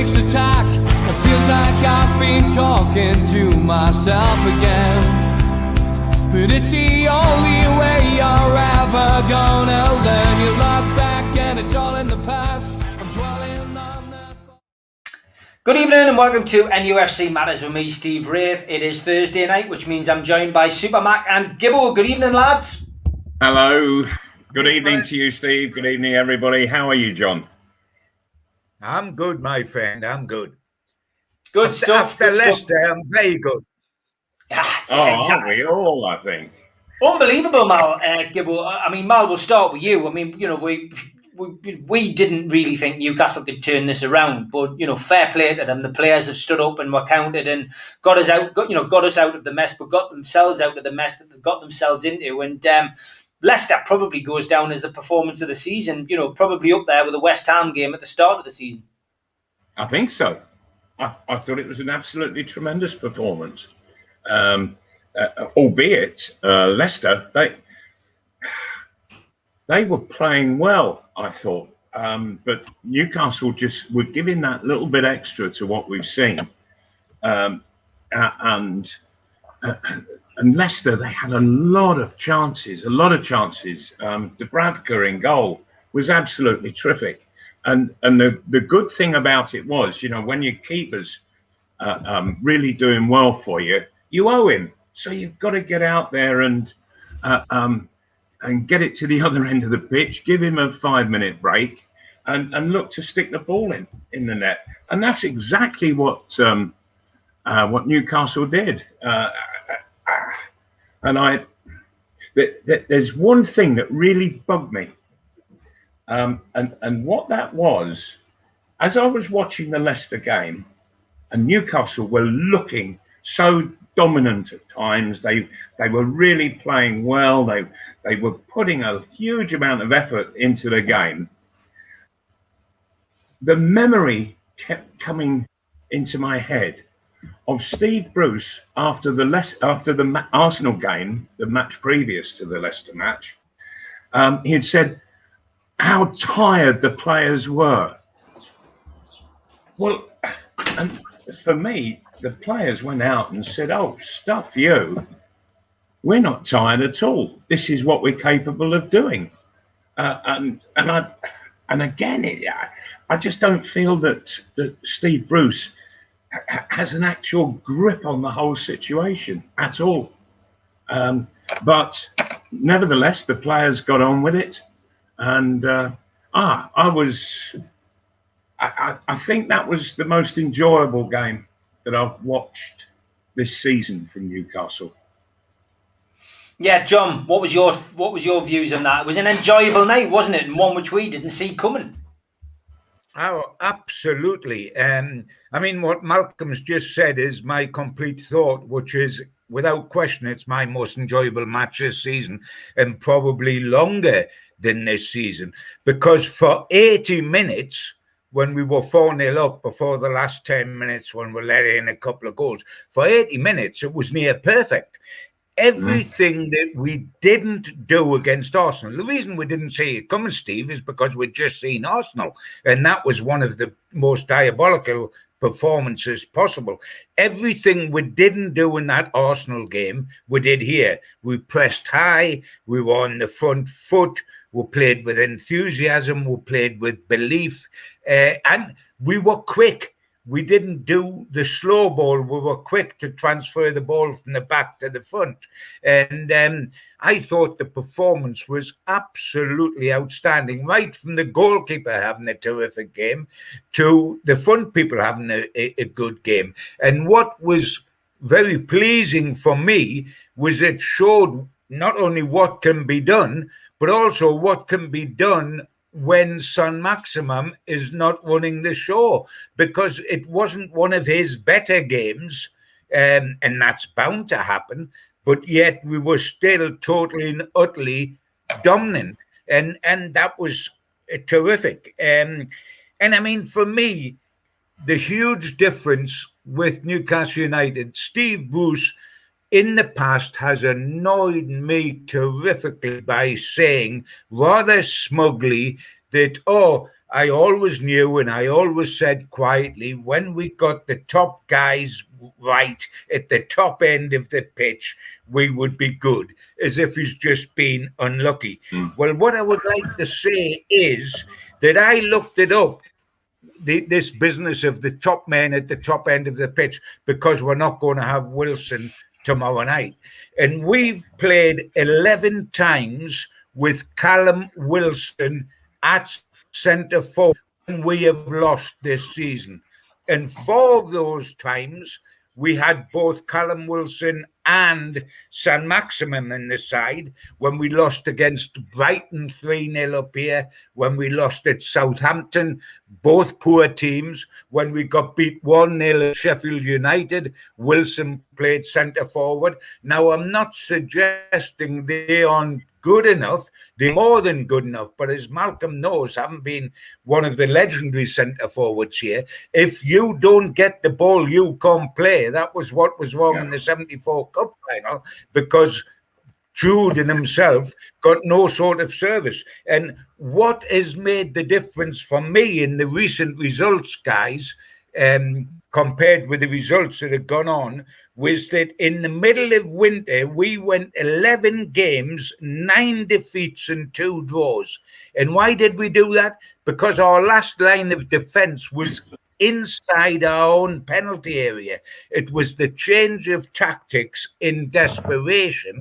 Attack. It feels like I've been talking to myself again, but it's the only way you're ever gonna learn. You look back and it's all in the past. I'm dwelling on that. Good evening and welcome to NUFC Matters with me, Steve Wraith. It is Thursday night, which means I'm joined by Supermac and Gibbo. Good evening, lads. Hello. Good evening to you, Steve. Good evening, everybody. How are you, John? I'm good, my friend. I'm good. Good stuff. After Leicester, I'm very good. Exactly. Aren't we all, I think? Unbelievable, Mal. Gibbo. I mean, Mal, we'll start with you. I mean, you know, we didn't really think Newcastle could turn this around, but you know, fair play to them. The players have stood up and were counted and got us out of the mess, but got themselves out of the mess that they got themselves into. And Leicester probably goes down as the performance of the season, you know, probably up there with the West Ham game at the start of the season. I think so. I thought it was an absolutely tremendous performance. Albeit Leicester, they were playing well, I thought. But Newcastle just were giving that little bit extra to what we've seen. And Leicester, they had a lot of chances. Dubravka in goal was absolutely terrific. And the good thing about it was, you know, when your keeper's really doing well for you, you owe him. So you've got to get out there and get it to the other end of the pitch, give him a 5-minute break and look to stick the ball in the net. And that's exactly what Newcastle did. And there's one thing that really bugged me. And what that was, as I was watching the Leicester game, and Newcastle were looking so dominant at times. They were really playing well. They were putting a huge amount of effort into the game. The memory kept coming into my head of Steve Bruce after the Arsenal game, the match previous to the Leicester match. He had said how tired the players were. Well, and for me, the players went out and said, "Oh, stuff you. We're not tired at all. This is what we're capable of doing." And again, I just don't feel that Steve Bruce has an actual grip on the whole situation at all. But nevertheless, the players got on with it, and I think that was the most enjoyable game that I've watched this season from Newcastle. Yeah, John, what was your views on that? It was an enjoyable night, wasn't it? And one which we didn't see coming. Oh, absolutely. I mean, what Malcolm's just said is my complete thought, which is, without question, it's my most enjoyable match this season, and probably longer than this season. Because for 80 minutes, when we were 4-0 up before the last 10 minutes, when we let in a couple of goals, for 80 minutes, it was near perfect. Everything that we didn't do against Arsenal, the reason we didn't see it coming, Steve, is because we'd just seen Arsenal. And that was one of the most diabolical performances possible. Everything we didn't do in that Arsenal game, we did here. We pressed high, we were on the front foot, we played with enthusiasm, we played with belief, and we were quick. We didn't do the slow ball. We were quick to transfer the ball from the back to the front. And I thought the performance was absolutely outstanding, right from the goalkeeper having a terrific game to the front people having a good game. And what was very pleasing for me was it showed not only what can be done, but also what can be done when Son Maximum is not running the show, because it wasn't one of his better games and that's bound to happen. But yet we were still totally and utterly dominant, and that was terrific. And I mean, for me, the huge difference with Newcastle United, Steve Bruce in the past has annoyed me terrifically by saying rather smugly that, oh, I always knew and I always said quietly, when we got the top guys right at the top end of the pitch, we would be good, as if he's just been unlucky. Well, what I would like to say is that I looked it up, this business of the top men at the top end of the pitch, because we're not going to have Wilson tomorrow night. And we've played 11 times with Callum Wilson at centre forward when we have lost this season. And 4 of those times, we had both Callum Wilson and San Maximum in the side. When we lost against Brighton 3-0 up here, when we lost at Southampton, both poor teams. When we got beat 1-0 at Sheffield United, Wilson played centre forward. Now, I'm not suggesting they aren't good enough. They're more than good enough. But as Malcolm knows, having been one of the legendary centre forwards here, if you don't get the ball, you can't play. That was what was wrong in the 74 Cup final, because Jude and himself got no sort of service. And what has made the difference for me in the recent results, guys, compared with the results that have gone on, was that in the middle of winter, we went 11 games, 9 defeats and 2 draws. And why did we do that? Because our last line of defence was inside our own penalty area. It was the change of tactics in desperation,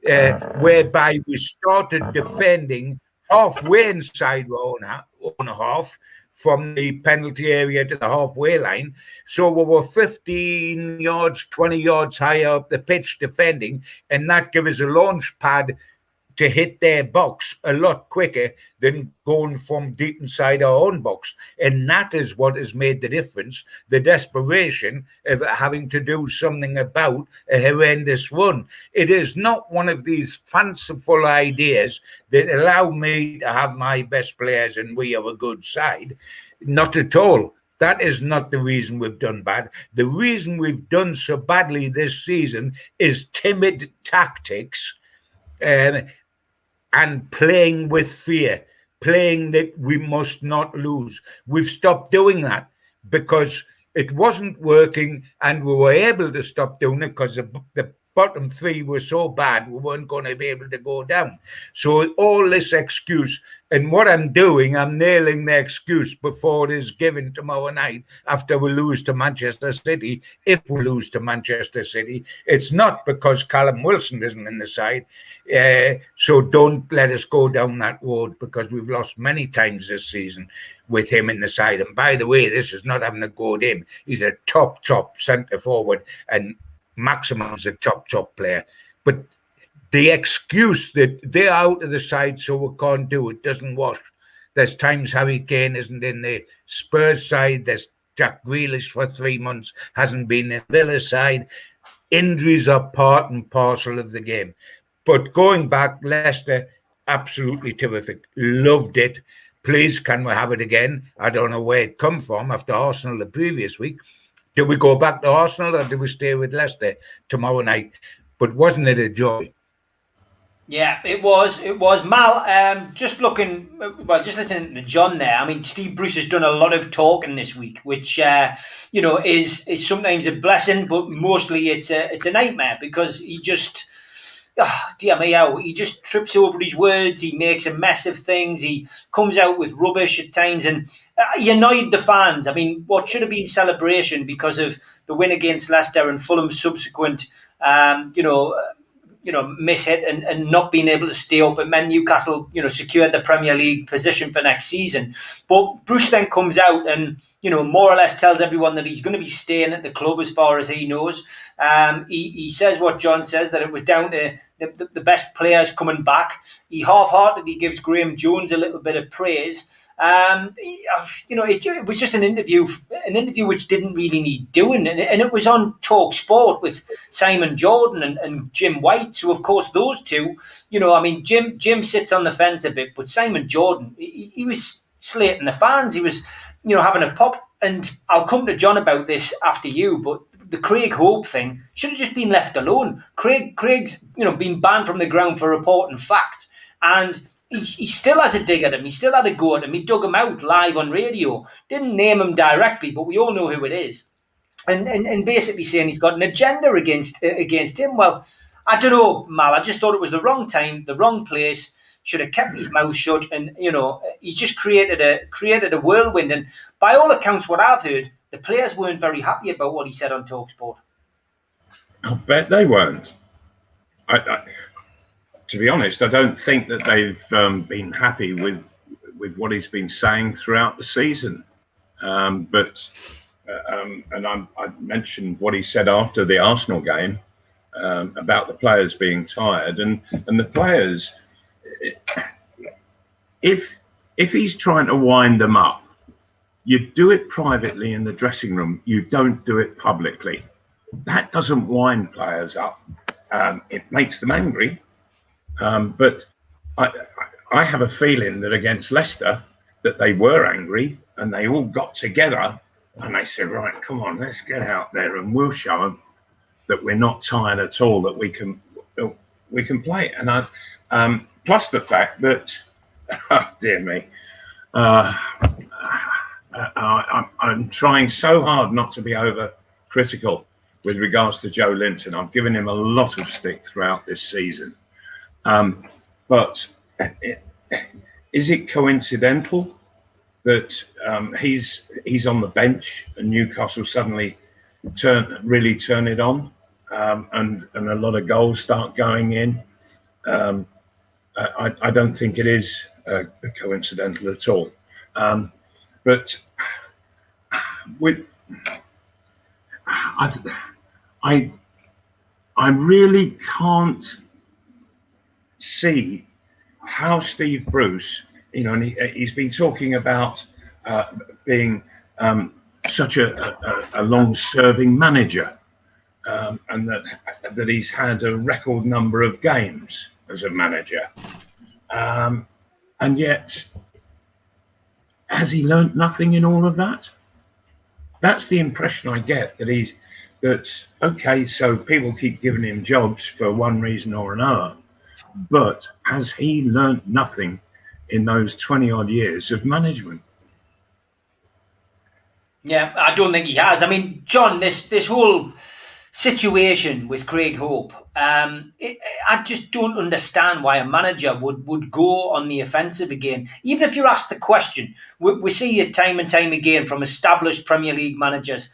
whereby we started defending halfway inside our own half, from the penalty area to the halfway line. So we were 15 yards, 20 yards higher up the pitch defending, and that gave us a launch pad to hit their box a lot quicker than going from deep inside our own box. And that is what has made the difference, the desperation of having to do something about a horrendous run. It is not one of these fanciful ideas that allow me to have my best players and we are a good side. Not at all. That is not the reason we've done bad. The reason we've done so badly this season is timid tactics, and playing with fear, playing that we must not lose. We've stopped doing that because it wasn't working, and we were able to stop doing it because the bottom 3 were so bad we weren't going to be able to go down. So all this excuse, and what I'm doing, I'm nailing the excuse before it is given tomorrow night after we lose to Manchester City. If we lose to Manchester City, it's not because Callum Wilson isn't in the side. So don't let us go down that road, because we've lost many times this season with him in the side. And by the way, this is not having a go at him. He's a top centre forward, and Maximum's a top player. But the excuse that they're out of the side so we can't do it doesn't wash. There's times Harry Kane isn't in the Spurs side. There's Jack Grealish for 3 months hasn't been in Villa side. Injuries are part and parcel of the game. But going back, Leicester, absolutely terrific. Loved it. Please, can we have it again? I don't know where it come from after Arsenal the previous week. Did we go back to Arsenal, or did we stay with Leicester tomorrow night? But wasn't it a joy? Yeah, it was. Mal, just listening to John there. I mean, Steve Bruce has done a lot of talking this week, which is sometimes a blessing, but mostly it's a nightmare, because he just, dear me, he just trips over his words. He makes a mess of things. He comes out with rubbish at times, and he annoyed the fans. I mean, what should have been celebration because of the win against Leicester and Fulham's subsequent, miss-hit and not being able to stay up, it meant Newcastle, secured the Premier League position for next season. But Bruce then comes out and, more or less tells everyone that he's going to be staying at the club as far as he knows. He says what John says, that it was down to the best players coming back. He half-heartedly gives Graeme Jones a little bit of praise. It was just an interview which didn't really need doing, and it was on Talk Sport with Simon Jordan and Jim White. So of course those two, Jim sits on the fence a bit, but Simon Jordan, he was slating the fans. He was, having a pop. And I'll come to John about this after you, but the Craig Hope thing should have just been left alone. Craig's been banned from the ground for reporting fact, and he still has a dig at him. He still had a go at him. He dug him out live on radio. Didn't name him directly, but we all know who it is. And basically saying he's got an agenda against him. Well, I don't know, Mal. I just thought it was the wrong time, the wrong place. Should have kept his mouth shut, and he's just created a whirlwind. And by all accounts, what I've heard, the players weren't very happy about what he said on TalkSport. I bet they weren't. To be honest, I don't think that they've been happy with what he's been saying throughout the season. I mentioned what he said after the Arsenal game about the players being tired, and the players. If he's trying to wind them up, you do it privately in the dressing room. You don't do it publicly. That doesn't wind players up. It makes them angry. But I have a feeling that against Leicester, that they were angry and they all got together and they said, right, come on, let's get out there and we'll show them that we're not tired at all, that we can play. And plus the fact that, oh dear me, I'm trying so hard not to be over critical with regards to Joe Linton. I've given him a lot of stick throughout this season. But is it coincidental that he's on the bench and Newcastle suddenly really turn it on and a lot of goals start going in? I don't think it is coincidental at all. But I really can't see how Steve Bruce, and he's been talking about being such a long-serving manager, and that he's had a record number of games as a manager, and yet has he learnt nothing in all of that? That's the impression I get, okay, so people keep giving him jobs for one reason or another, but has he learnt nothing in those 20 odd years of management? Yeah, I don't think he has. I mean, John, this whole situation with Craig Hope, I just don't understand why a manager would go on the offensive again. Even if you're asked the question, we see it time and time again from established Premier League managers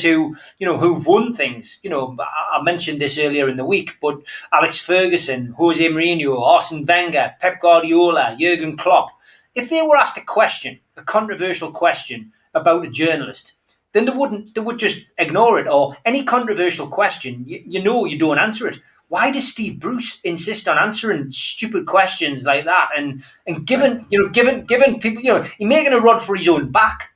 who, who've won things. I mentioned this earlier in the week, but Alex Ferguson, Jose Mourinho, Arsene Wenger, Pep Guardiola, Jurgen Klopp, if they were asked a controversial question about a journalist, then they would just ignore it, or any controversial question, you don't answer it. Why does Steve Bruce insist on answering stupid questions like that and giving people, he's making a rod for his own back?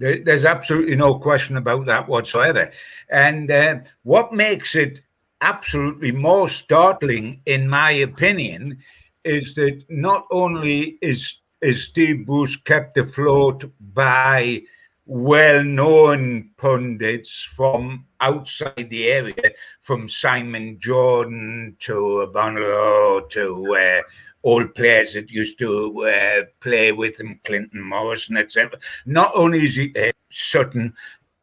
There's absolutely no question about that whatsoever. And what makes it absolutely more startling, in my opinion, is that not only is Steve Bruce kept afloat by well-known pundits from outside the area, from Simon Jordan to Bonlo to old players that used to play with him, Clinton Morrison, etc. Not only is he Sutton,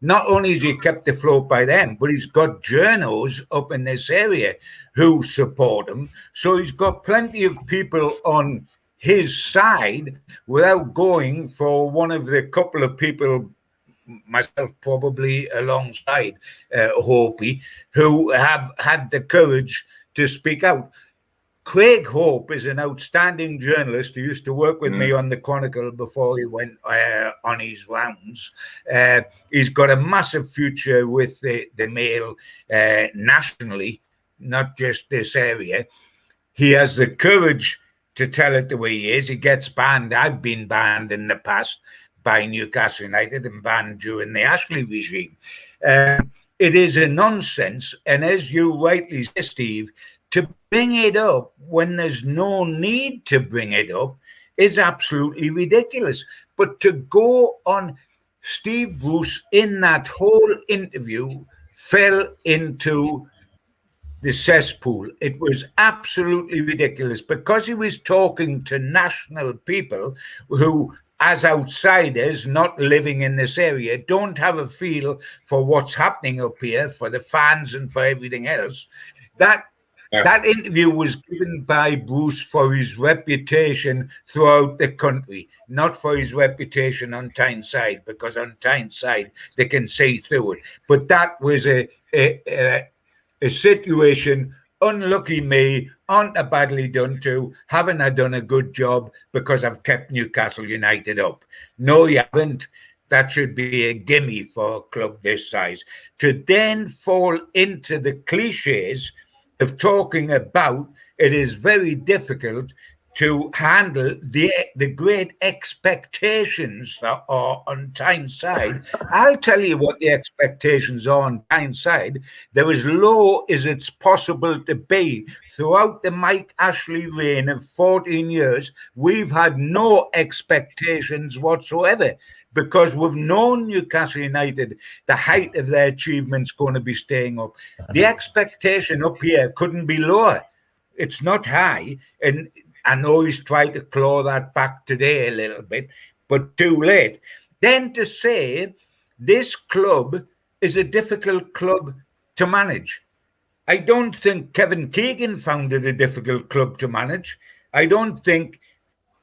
not only is he kept afloat by them, but he's got journos up in this area who support him. So he's got plenty of people on his side without going for one of the couple of people, myself probably alongside Hopi, who have had the courage to speak out. Craig Hope is an outstanding journalist who used to work with me on the Chronicle before he went on his rounds. He's got a massive future with the Mail nationally, not just this area. He has the courage to tell it the way he is. He gets banned. I've been banned in the past by Newcastle United and banned during the Ashley regime. It is a nonsense. And as you rightly say, Steve, to bring it up when there's no need to bring it up is absolutely ridiculous. But to go on, Steve Bruce in that whole interview fell into the cesspool. It was absolutely ridiculous because he was talking to national people who, as outsiders not living in this area, don't have a feel for what's happening up here, for the fans and for everything else. That interview was given by Bruce for his reputation throughout the country, not for his reputation on Tyneside, because on Tyneside they can see through it. But that was a situation, unlucky me, aren't I badly done to, haven't I done a good job because I've kept Newcastle United up? No, you haven't. That should be a gimme for a club this size. To then fall into the cliches of talking about it is very difficult to handle the great expectations that are on Tyneside. I'll tell you what the expectations are on Tyneside. They're as low as it's possible to be. Throughout the Mike Ashley reign of 14 years, we've had no expectations whatsoever, because we've known Newcastle United, the height of their achievements going to be staying up. The expectation up here couldn't be lower. It's not high. And I know he's tried to claw that back today a little bit, but too late. Then to say this club is a difficult club to manage. I don't think Kevin Keegan found it a difficult club to manage. I don't think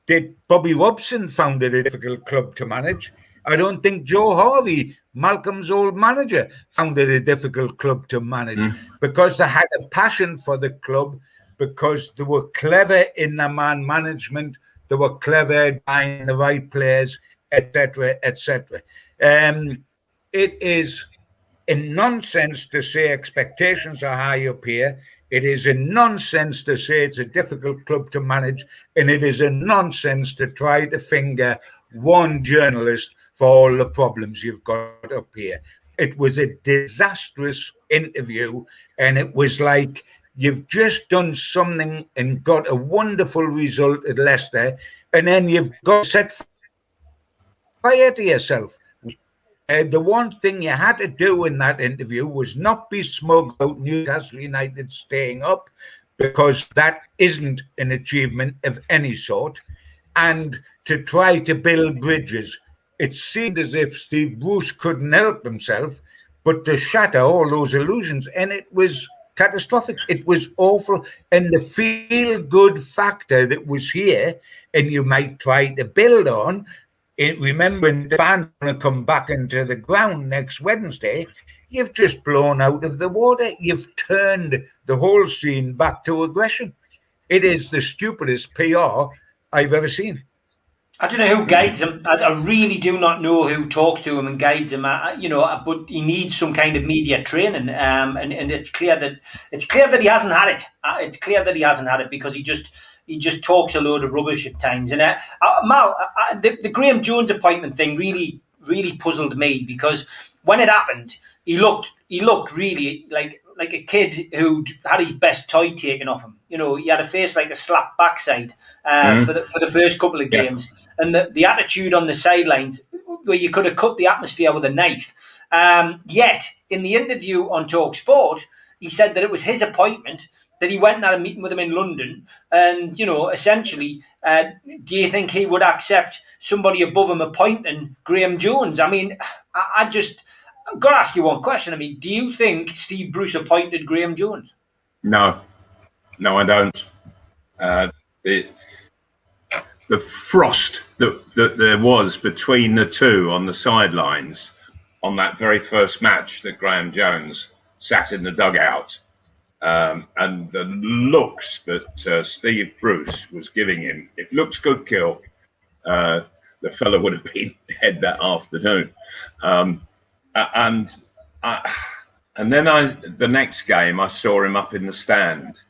that Bobby Robson found it a difficult club to manage. I don't think Joe Harvey, Malcolm's old manager, found it a difficult club to manage because they had a passion for the club, because they were clever in their man management, they were clever at buying the right players, etc., etc. It is a nonsense to say expectations are high up here. It is a nonsense to say it's a difficult club to manage, and it is a nonsense to try to finger one journalist for all the problems you've got up here. It was a disastrous interview, and it was like you've just done something and got a wonderful result at Leicester, and then you've got to set fire to yourself. The one thing you had to do in that interview was not be smug about Newcastle United staying up, because that isn't an achievement of any sort, and to try to build bridges. It seemed as if Steve Bruce couldn't help himself but to shatter all those illusions, and it was catastrophic. It was awful, and the feel-good factor that was here, and you might try to build on, remembering the fans are going to come back into the ground next Wednesday, you've just blown out of the water. You've turned the whole scene back to aggression. It is the stupidest PR I've ever seen. I don't know who guides him. I really do not know who talks to him and guides him. But he needs some kind of media training. And it's clear that he hasn't had it. It's clear that he hasn't had it, because he just talks a load of rubbish at times. And Mal, the Graeme Jones appointment thing really puzzled me, because when it happened, he looked really like a kid who had his best toy taken off him. He had a face like a slapped backside for the first couple of games, and the attitude on the sidelines where you could have cut the atmosphere with a knife. Yet in the interview on TalkSport, he said that it was his appointment, that he went and had a meeting with him in London, and essentially, do you think he would accept somebody above him appointing Graeme Jones? I mean, I've got to ask you one question. I mean, do you think Steve Bruce appointed Graeme Jones? No, I don't. The frost that there was between the two on the sidelines on that very first match that Graeme Jones sat in the dugout, and the looks that Steve Bruce was giving him, it looks good, Kill. The fella would have been dead that afternoon. And then the next game, I saw him up in the stand,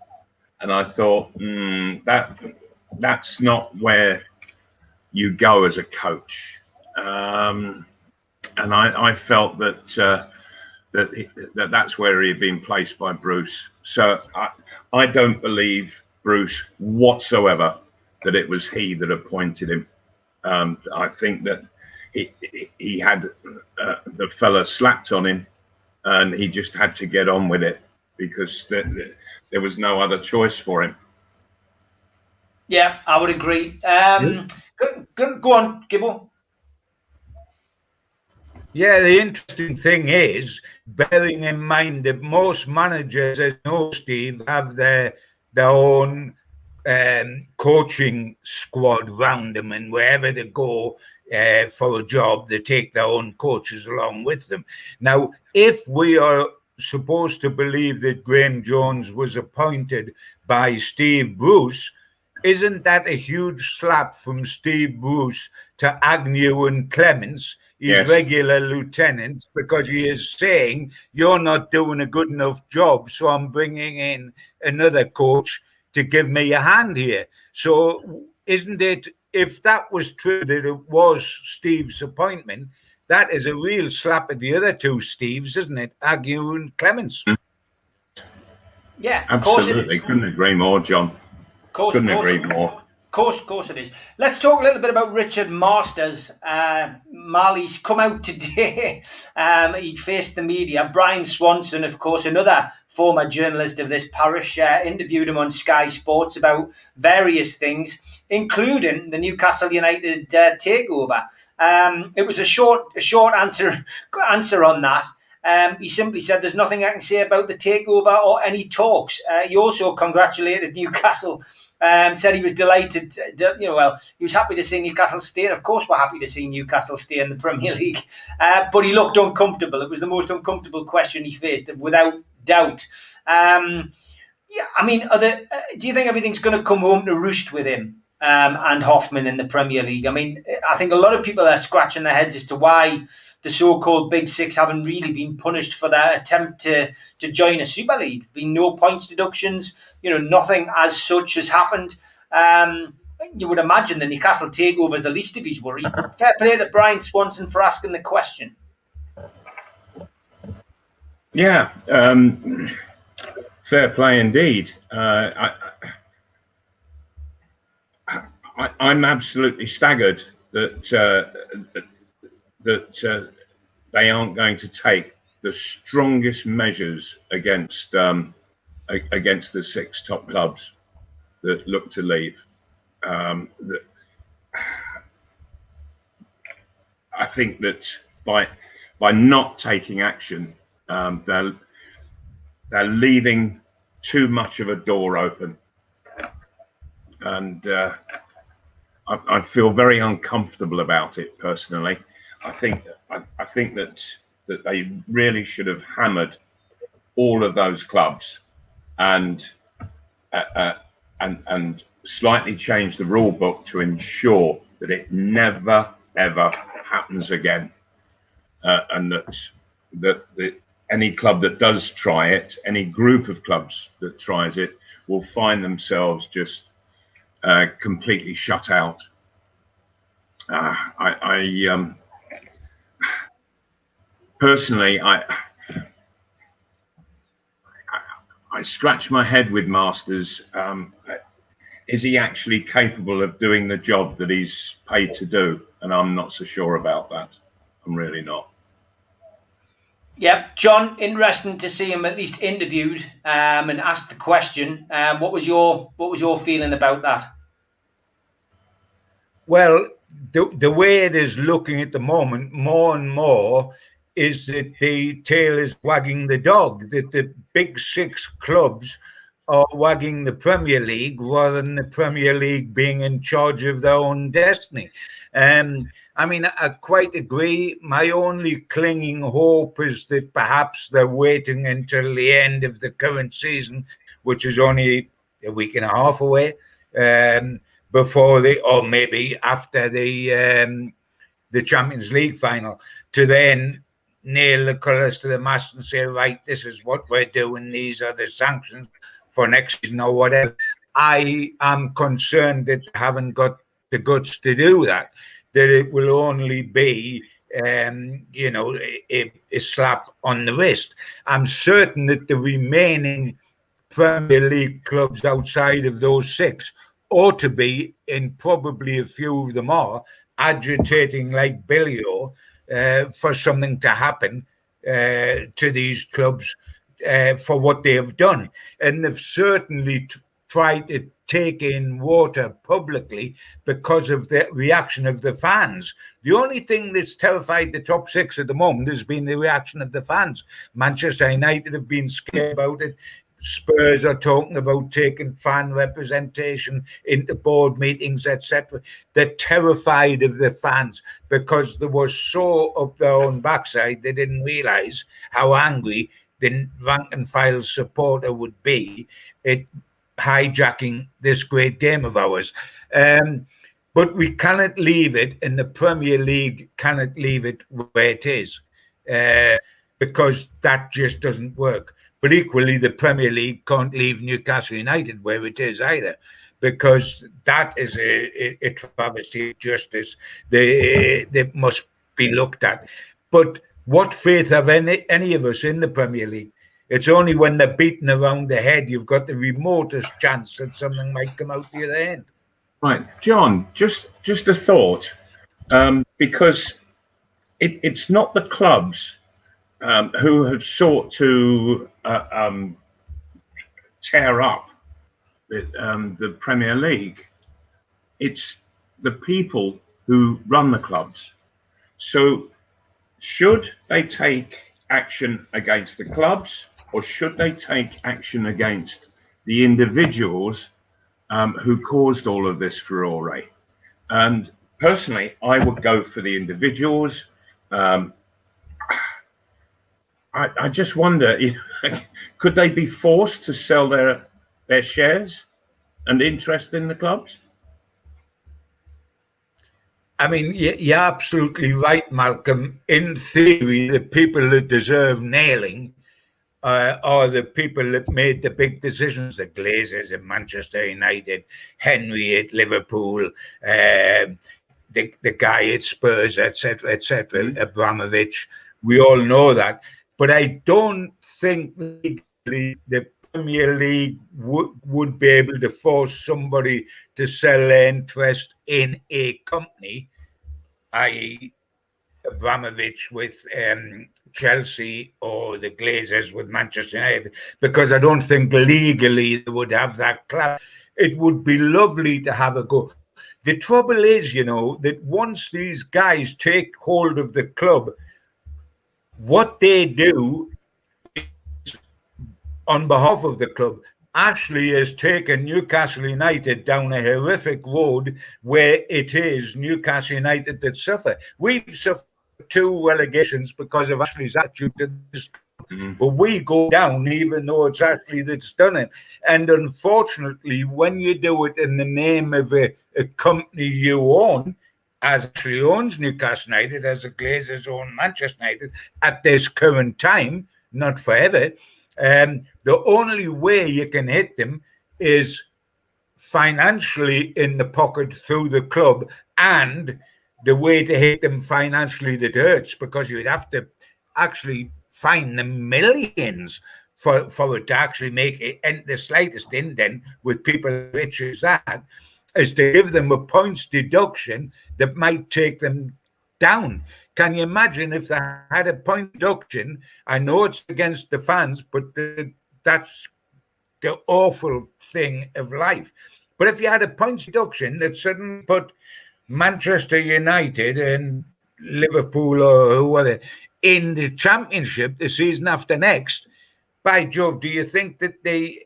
and I thought, that's not where you go as a coach. And I felt that that's where he had been placed by Bruce. So I don't believe Bruce whatsoever that it was he that appointed him. I think that he had the fella slapped on him, and he just had to get on with it because there was no other choice for him. Yeah, I would agree. Go on, Gibbo. Yeah, the interesting thing is, bearing in mind that most managers, as you know, Steve, have their own coaching squad round them, and wherever they go for a job, they take their own coaches along with them. Now, if we are supposed to believe that Graeme Jones was appointed by Steve Bruce, isn't that a huge slap from Steve Bruce to Agnew and Clements, his regular lieutenants, because he is saying, you're not doing a good enough job, so I'm bringing in another coach to give me a hand here. So isn't it, if that was true, that it was Steve's appointment, that is a real slap at the other two Steves, isn't it? Agnew and Clements. Yeah, absolutely. Couldn't agree more, John. Couldn't agree more. Of course it is. Let's talk a little bit about Richard Masters. Marley's come out today. He faced the media. Brian Swanson, of course, another former journalist of this parish, interviewed him on Sky Sports about various things, including the Newcastle United takeover. It was a short answer on that. He simply said, there's nothing I can say about the takeover or any talks. He also congratulated Newcastle, said he was delighted, he was happy to see Newcastle stay. And of course, we're happy to see Newcastle stay in the Premier League. But he looked uncomfortable. It was the most uncomfortable question he faced, without doubt. Do you think everything's going to come home to roost with him and Hoffman in the Premier League? I mean, I think a lot of people are scratching their heads as to why the so-called Big Six haven't really been punished for their attempt to join a Super League. Been no points deductions, nothing as such has happened. You would imagine the Newcastle takeover is the least of his worries. But fair play to Brian Swanson for asking the question. Yeah, fair play indeed. I'm absolutely staggered that they aren't going to take the strongest measures against the 6 top clubs that look to leave. I think that by not taking action, they're leaving too much of a door open, and I feel very uncomfortable about it personally. I think that they really should have hammered all of those clubs and slightly changed the rule book to ensure that it never ever happens again, and that any club that does try it, any group of clubs that tries it, will find themselves just completely shut out. Personally, I scratch my head with Masters. Is he actually capable of doing the job that he's paid to do? And I'm not so sure about that. I'm really not. Yeah, John, interesting to see him at least interviewed and asked the question. What was your feeling about that? Well, the way it is looking at the moment, more and more, is that the tail is wagging the dog, that the Big Six clubs are wagging the Premier League rather than the Premier League being in charge of their own destiny. I quite agree. My only clinging hope is that perhaps they're waiting until the end of the current season, which is only a week and a half away, before or maybe after the Champions League final, to then nail the colours to the mast and say, right, this is what we're doing, these are the sanctions for next season or whatever. I am concerned that they haven't got the guts to do that, that it will only be, you know, a slap on the wrist. I'm certain that the remaining Premier League clubs outside of those 6 ought to be, and probably a few of them are, agitating like Billio for something to happen to these clubs for what they have done. And they've certainly tried to take in water publicly because of the reaction of the fans. The only thing that's terrified the top 6 at the moment has been the reaction of the fans. Manchester United have been scared about it. Spurs are talking about taking fan representation into board meetings, etc. They're terrified of the fans because they were so up their own backside they didn't realise how angry the rank and file supporter would be at hijacking this great game of ours. But we cannot leave it, and the Premier League cannot leave it where it is, because that just doesn't work. But equally, the Premier League can't leave Newcastle United where it is either, because that is a travesty of justice. They must be looked at. But what faith have any of us in the Premier League? It's only when they're beaten around the head you've got the remotest chance that something might come out the other end. Right, John, just a thought, because it's not the clubs who have sought to tear up the Premier League. It's the people who run the clubs. So should they take action against the clubs, or should they take action against the individuals who caused all of this furore? And personally, I would go for the individuals. I just wonder, could they be forced to sell their shares and interest in the clubs? I mean, you're absolutely right, Malcolm. In theory, the people that deserve nailing are the people that made the big decisions, the Glazers at Manchester United, Henry at Liverpool, the guy at Spurs, etc., Abramovich. We all know that. But I don't think legally the Premier League would be able to force somebody to sell their interest in a company, i.e. Abramovich with Chelsea or the Glazers with Manchester United, because I don't think legally they would have that clout. It would be lovely to have a go. The trouble is, you know, that once these guys take hold of the club, what they do is, on behalf of the club, Ashley has taken Newcastle United down a horrific road where it is Newcastle United that suffer. We've suffered 2 relegations because of Ashley's attitude to this. But we go down even though it's Ashley that's done it. And unfortunately, when you do it in the name of a company you own, as Ashley owns Newcastle United, as the Glazers own Manchester United at this current time, not forever, the only way you can hit them is financially in the pocket through the club, and the way to hit them financially that hurts, because you'd have to actually find them millions for it to actually make it, and the slightest indent with people rich as that, is to give them a points deduction that might take them down. Can you imagine if they had a point deduction? I know it's against the fans, but that's the awful thing of life. But if you had a points deduction that suddenly put Manchester United and Liverpool or whoever in the Championship the season after next, by Jove, do you think that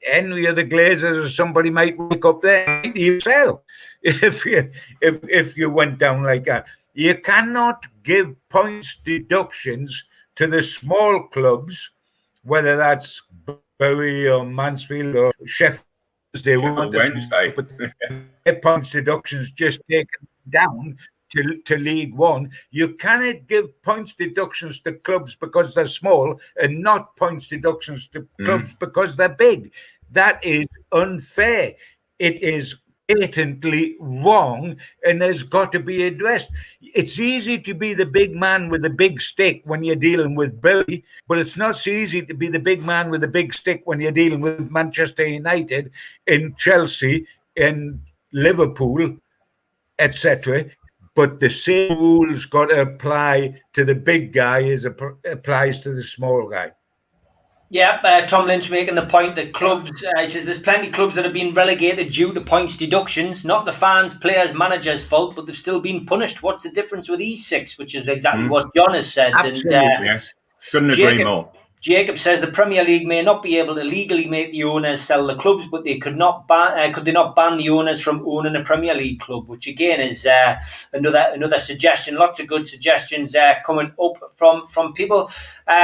Henry or the Glazers or somebody might wake up there yourself if you went down like that? You cannot give points deductions to the small clubs, whether that's Bury or Mansfield or Sheffield. They want Wednesday, but their points deductions just taken down to League One. You cannot give points deductions to clubs because they're small and not points deductions to clubs because they're big. That is unfair. it is patently wrong and has got to be addressed. It's easy to be the big man with the big stick when you're dealing with Billy, but it's not so easy to be the big man with the big stick when you're dealing with Manchester United, in Chelsea, in Liverpool, etc. But the same rules got to apply to the big guy as applies to the small guy. Yeah, Tom Lynch making the point that clubs, he says there's plenty of clubs that have been relegated due to points deductions, not the fans, players, managers' fault, but they've still been punished. What's the difference with these 6? Which is exactly what John has said. Absolutely, and Yes, couldn't agree more. Jacob says the Premier League may not be able to legally make the owners sell the clubs, but they could they not ban the owners from owning a Premier League club? Which again is another suggestion. Lots of good suggestions coming up from people.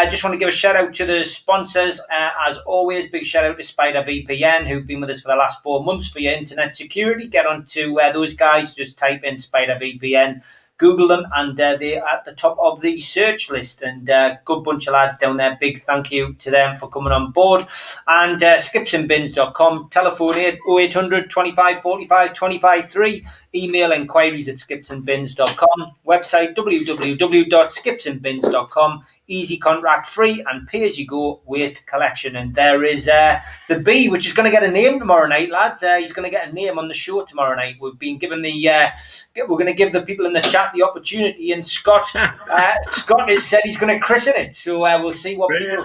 Just want to give a shout out to the sponsors. As always, big shout out to Spider VPN, who've been with us for the last 4 months for your internet security. Get onto those guys. Just type in Spider VPN. Google them, and they're at the top of the search list. And good bunch of lads down there. Big thank you to them for coming on board. And skipsandbins.com, telephone 0800 25 45 25 3. Email inquiries at skipsandbins.com. Website www.skipsandbins.com. Easy contract free and pay as you go waste collection. And there is the B, which is going to get a name tomorrow night, lads. He's going to get a name on the show tomorrow night. We've been given we're going to give the people in the chat the opportunity, and Scott has said he's going to christen it. So we'll see what people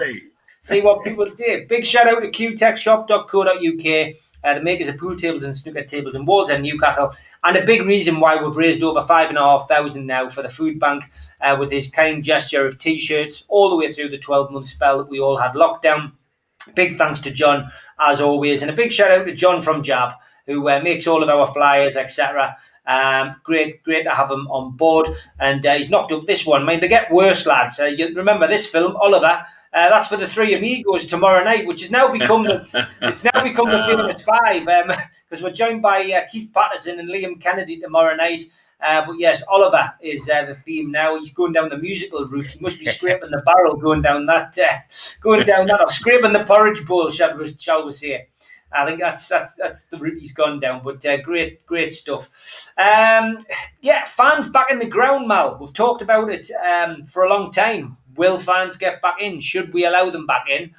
say. Big shout out to qtechshop.co.uk, the makers of pool tables and snooker tables in Wallsend, Newcastle, and a big reason why we've raised over 5,500 now for the food bank with his kind gesture of t-shirts all the way through the 12-month spell that we all had lockdown. Big thanks to John, as always, and a big shout out to John from Jab, who makes all of our flyers, etc. Great to have him on board. And he's knocked up this one. I mean, they get worse, lads. You remember this film, Oliver? That's for the Three Amigos tomorrow night, which has now become the famous 5, because we're joined by Keith Patterson and Liam Kennedy tomorrow night. But yes, Oliver is the theme now. He's going down the musical route. He must be scraping the barrel going down that, or scraping the porridge bowl, shall we say. I think that's the route he's gone down. But great stuff. Fans back in the ground, Mal. We've talked about it for a long time. Will fans get back in? Should we allow them back in?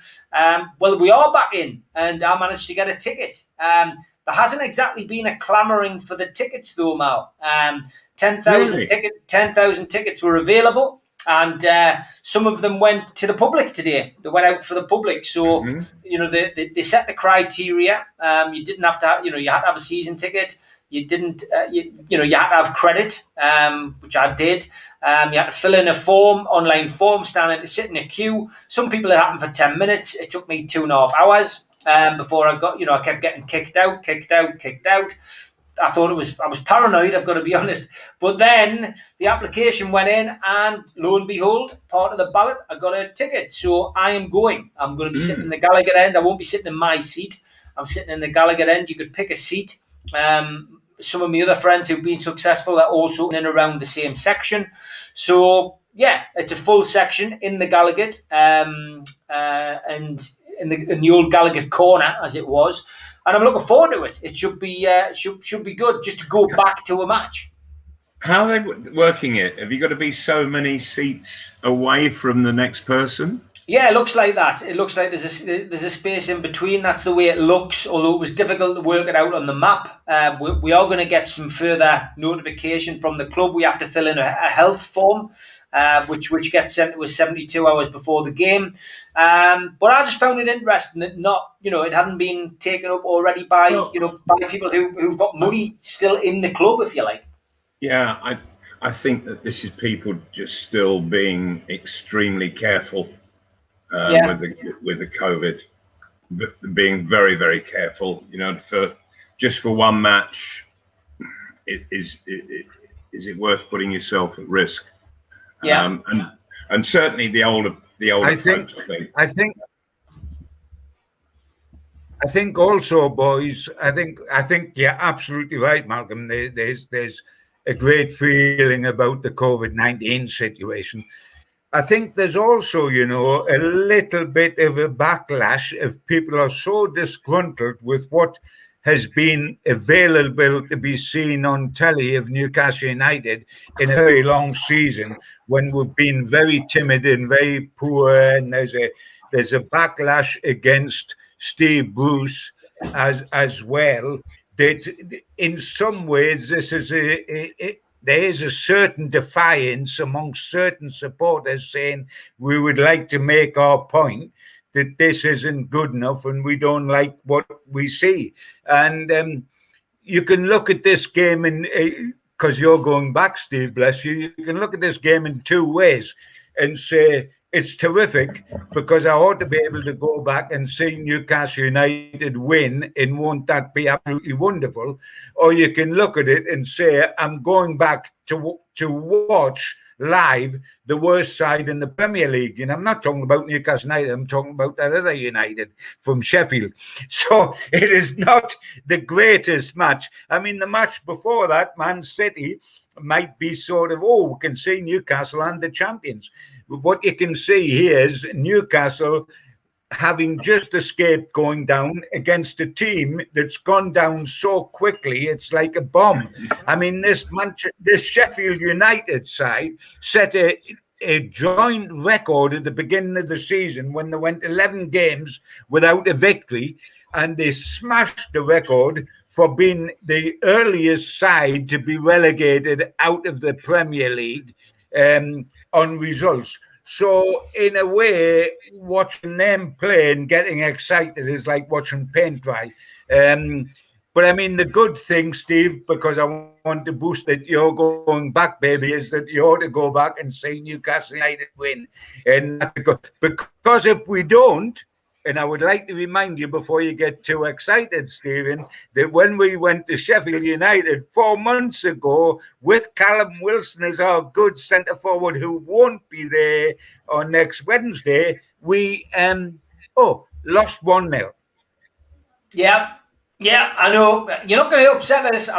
Well, we are back in, and I managed to get a ticket. There hasn't exactly been a clamouring for the tickets, though, Mal. 10,000 tickets were available, and some of them went to the public today. They went out for the public. So, they set the criteria. You didn't have to have, you had to have a season ticket. You didn't, you had to have credit, which I did. You had to fill in a online form, sit in a queue. Some people it happened for 10 minutes. It took me 2.5 hours before I got, I kept getting kicked out. I thought I was paranoid, I've got to be honest. But then the application went in, and lo and behold, part of the ballot, I got a ticket. So I am going. I'm going to be sitting in the Gallagher end. I won't be sitting in my seat. I'm sitting in the Gallagher end. You could pick a seat. Some of my other friends who've been successful are also in and around the same section. So, yeah, it's a full section in the Gallagher, and in the old Gallagher corner, as it was. And I'm looking forward to it. It should be should be good just to go back to a match. How are they working it? Have you got to be so many seats away from the next person? Yeah, it looks like that. It looks like there's a space in between. That's the way it looks, although it was difficult to work it out on the map. We are going to get some further notification from the club. We have to fill in a health form, which gets sent to us 72 hours before the game. But I just found it interesting that it hadn't been taken up already by people who've got money still in the club, if you like. Yeah, I think that this is people just still being extremely careful. With the COVID, being very, very careful, for one match, is it worth putting yourself at risk? Yeah, and certainly the older folks, I think also, boys. I think you're absolutely right, Malcolm. There's a great feeling about the COVID-19 situation. I think there's also, a little bit of a backlash if people are so disgruntled with what has been available to be seen on telly of Newcastle United in a very long season, when we've been very timid and very poor, and there's a backlash against Steve Bruce as well. That in some ways this is there is a certain defiance amongst certain supporters saying we would like to make our point that this isn't good enough and we don't like what we see. And you can look at this game in, because you're going back, Steve, bless you, you can look at this game in two ways and say it's terrific because I ought to be able to go back and see Newcastle United win, and won't that be absolutely wonderful? Or you can look at it and say, I'm going back to watch live the worst side in the Premier League. And I'm not talking about Newcastle United, I'm talking about that other United from Sheffield. So it is not the greatest match. I mean, the match before that, Man City, might be sort of, oh, we can see Newcastle and the champions. What you can see here is Newcastle having just escaped going down against a team that's gone down so quickly, it's like a bomb. I mean, this Sheffield United side set a joint record at the beginning of the season when they went 11 games without a victory, and they smashed the record for being the earliest side to be relegated out of the Premier League on results. So in a way, watching them play and getting excited is like watching paint dry. But I mean, the good thing, Steve, because I want to boost that you're going back, baby, is that you ought to go back and see Newcastle United win. And that's good. Because if we don't, and I would like to remind you before you get too excited, Stephen, that when we went to Sheffield United 4 months ago with Callum Wilson as our good centre forward who won't be there on next Wednesday, we lost 1-0. Yeah, I know. You're not going to upset us.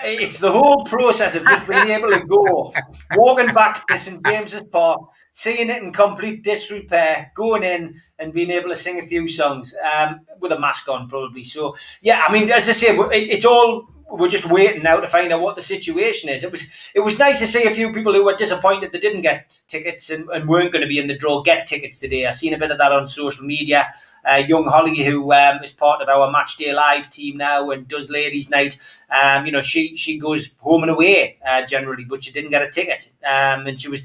It's the whole process of just being able to go, walking back to St James's Park, seeing it in complete disrepair, going in and being able to sing a few songs with a mask on, probably. So, yeah, I mean, as I say, it's all. We're just waiting now to find out what the situation is. It was nice to see a few people who were disappointed they didn't get tickets and weren't going to be in the draw get tickets today. I've seen a bit of that on social media. Young Holly, who is part of our Matchday Live team now and does Ladies' Night, she goes home and away generally, but she didn't get a ticket. And she was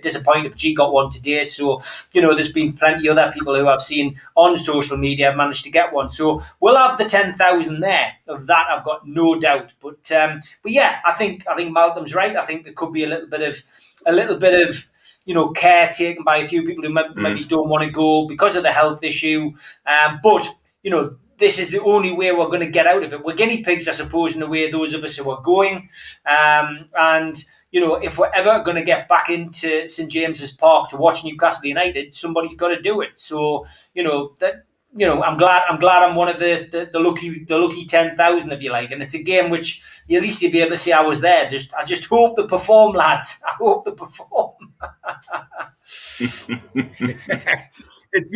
disappointed, but she got one today. So, there's been plenty of other people who I've seen on social media have managed to get one. So we'll have the 10,000 there. Of that, I've got no doubt. But yeah, I think Malcolm's right. I think there could be a little bit of care taken by a few people who maybe don't want to go because of the health issue. But this is the only way we're going to get out of it. We're guinea pigs, I suppose, in a way, those of us who are going. And if we're ever going to get back into St James's Park to watch Newcastle United, somebody's got to do it. So I'm glad I'm one of the lucky 10,000, if you like, and it's a game which at least you'll be able to say I was there. I just hope they perform, lads. I hope they perform.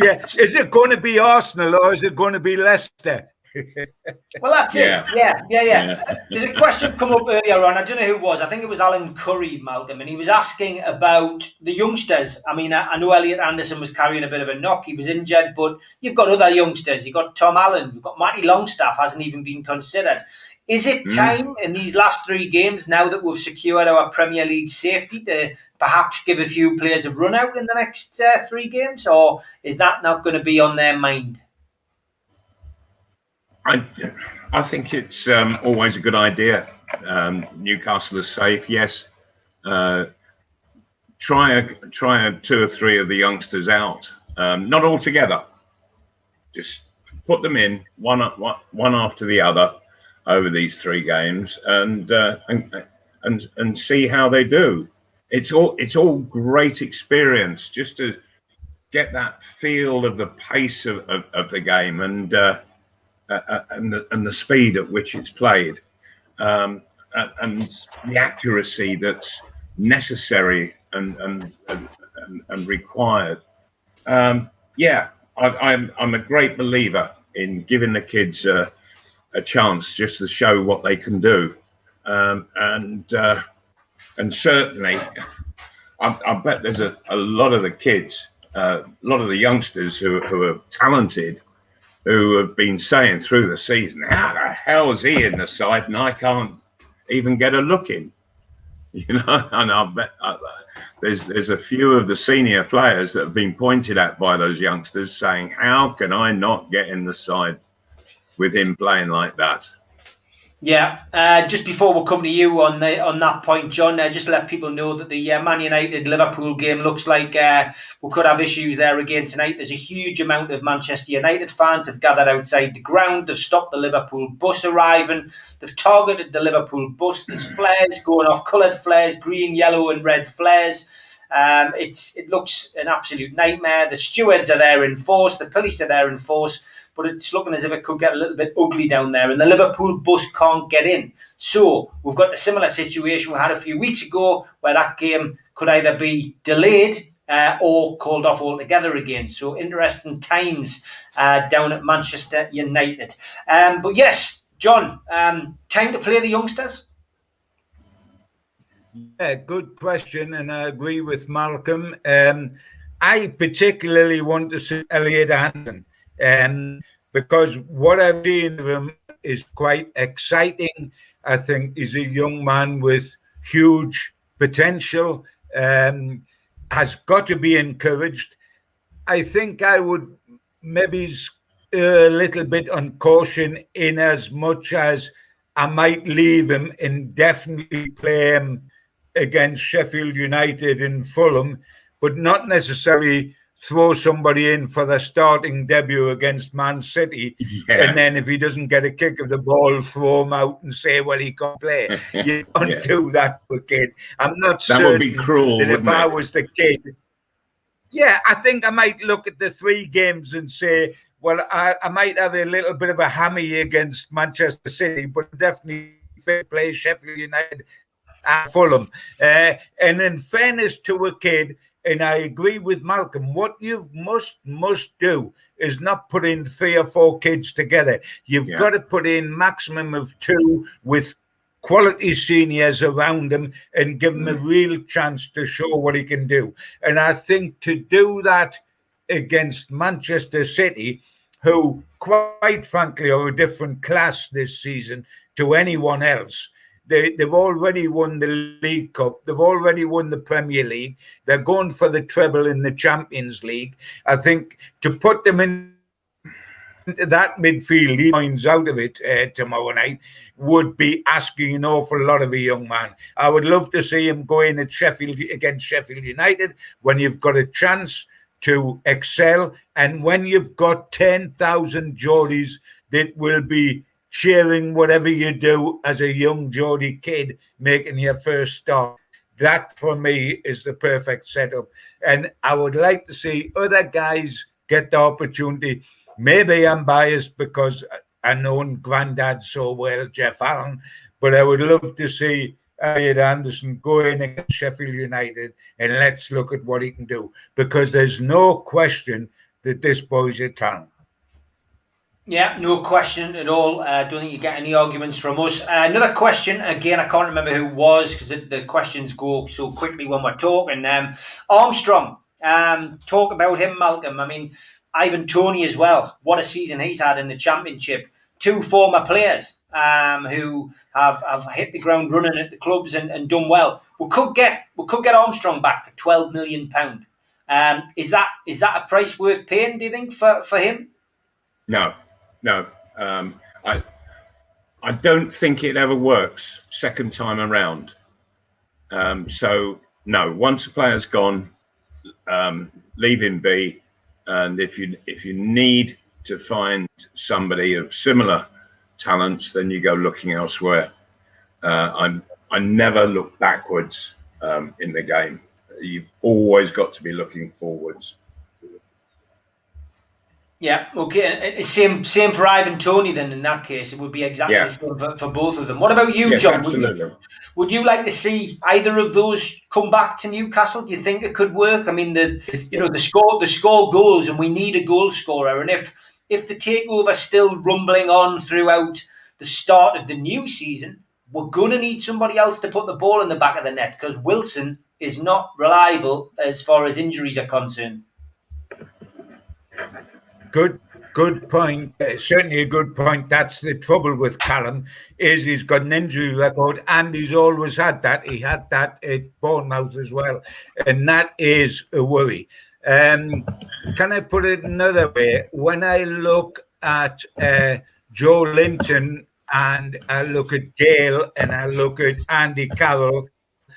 Yeah, is it going to be Arsenal or is it going to be Leicester? Well, that's it. Yeah. There's a question come up earlier on. I don't know who it was. I think it was Alan Curry, Malcolm, and he was asking about the youngsters. I mean, I know Elliot Anderson was carrying a bit of a knock. He was injured, but you've got other youngsters. You've got Tom Allen. You've got Matty Longstaff, hasn't even been considered. Is it time in these last 3 games, now that we've secured our Premier League safety, to perhaps give a few players a run out in the next 3 games, or is that not going to be on their mind? I think it's always a good idea. Newcastle is safe, yes. Try 2 or 3 of the youngsters out, not all together. Just put them in one after the other over these 3 games, and see how they do. It's all great experience just to get that feel of the pace of the game and the speed at which it's played, and the accuracy that's necessary and required. I'm a great believer in giving the kids a a chance just to show what they can do. And certainly, I bet there's a lot of the kids, a lot of the youngsters who are talented, who have been saying through the season, how the hell is he in the side and I can't even get a look in? And I bet there's a few of the senior players that have been pointed at by those youngsters saying, how can I not get in the side with him playing like that? Yeah, just before we come to you on that point, John, just to let people know that the Man United Liverpool game looks like we could have issues there again tonight. There's a huge amount of Manchester United fans have gathered outside the ground. They've stopped the Liverpool bus arriving. They've targeted the Liverpool bus. There's flares going off, coloured flares, green, yellow, and red flares. It looks an absolute nightmare. The stewards are there in force. The police are there in force. But it's looking as if it could get a little bit ugly down there. And the Liverpool bus can't get in. So we've got the similar situation we had a few weeks ago where that game could either be delayed or called off altogether again. So interesting times down at Manchester United. But yes, John, time to play the youngsters? Yeah, good question. And I agree with Malcolm. I particularly want to see Elliot Anderson. Because what I've seen of him is quite exciting. I think he's a young man with huge potential, has got to be encouraged. I think I would maybe a little bit on caution in as much as I might leave him and definitely play him against Sheffield United and Fulham, but not necessarily throw somebody in for the starting debut against Man City, and then if he doesn't get a kick of the ball, throw him out and say, well, he can't play. You can't do that to a kid. I'm not certain that would be cruel, that if I was the kid, I think I might look at the 3 games and say, well, I might have a little bit of a hammy against Manchester City, but definitely play Sheffield United and Fulham. And in fairness to a kid, and I agree with Malcolm, what you must do is not put in 3 or 4 kids together. You've got to put in maximum of 2 with quality seniors around him and give him a real chance to show what he can do. And I think to do that against Manchester City, who quite frankly are a different class this season to anyone else. They've already won the League Cup. They've already won the Premier League. They're going for the treble in the Champions League. I think to put them into that midfield, he finds out of it tomorrow night, would be asking an awful lot of a young man. I would love to see him go in at Sheffield against Sheffield United when you've got a chance to excel, and when you've got 10,000 Geordies that will be cheering whatever you do as a young Geordie kid making your first start. That for me is the perfect setup. And I would like to see other guys get the opportunity. Maybe I'm biased because I know Grandad so well, Jeff Allen, but I would love to see Elliot Anderson go in against Sheffield United and let's look at what he can do, because there's no question that this boy's a talent. Yeah, no question at all. I don't think you get any arguments from us. Another question, again, I can't remember who it was because the questions go so quickly when we're talking. Armstrong, talk about him, Malcolm. I mean, Ivan Toney as well. What a season he's had in the Championship. 2 former players who have hit the ground running at the clubs and done well. We could get Armstrong back for £12 million. Is that a price worth paying, do you think, for him? No. I don't think it ever works second time around. So no, once a player's gone, leave him be. And if you need to find somebody of similar talents, then you go looking elsewhere. I never look backwards in the game. You've always got to be looking forwards. Yeah, okay. Same for Ivan Toney then in that case. It would be exactly the same for both of them. What about you, yes, John? Absolutely. Would you like to see either of those come back to Newcastle? Do you think it could work? I mean, the score goals, and we need a goal scorer. And if the takeover's still rumbling on throughout the start of the new season, we're going to need somebody else to put the ball in the back of the net because Wilson is not reliable as far as injuries are concerned. Good point. Certainly a good point. That's the trouble with Callum, is he's got an injury record, and he's always had that. He had that at Bournemouth as well, and that is a worry. Can I put it another way? When I look at Joe Linton and I look at Gale and I look at Andy Carroll,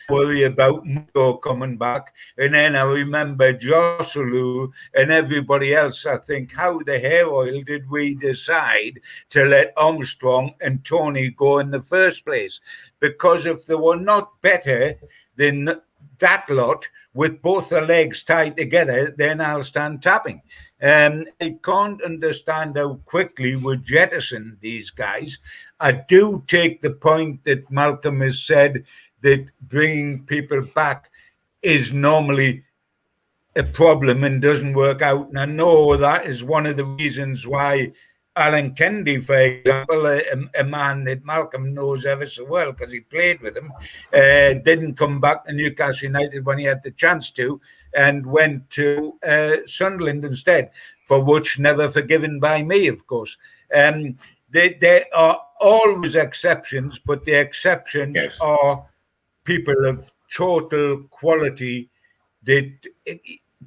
worry about Muto coming back, and then I remember Joselu and everybody else. I think, how the hair oil did we decide to let Armstrong and Tony go in the first place? Because if they were not better than that lot with both the legs tied together, then I'll stand tapping. I can't understand how quickly we jettison these guys. I do take the point that Malcolm has said that bringing people back is normally a problem and doesn't work out. And I know that is one of the reasons why Alan Kennedy, for example, a man that Malcolm knows ever so well because he played with him, didn't come back to Newcastle United when he had the chance to and went to Sunderland instead, for which never forgiven by me, of course. There are always exceptions, but the exceptions are people of total quality that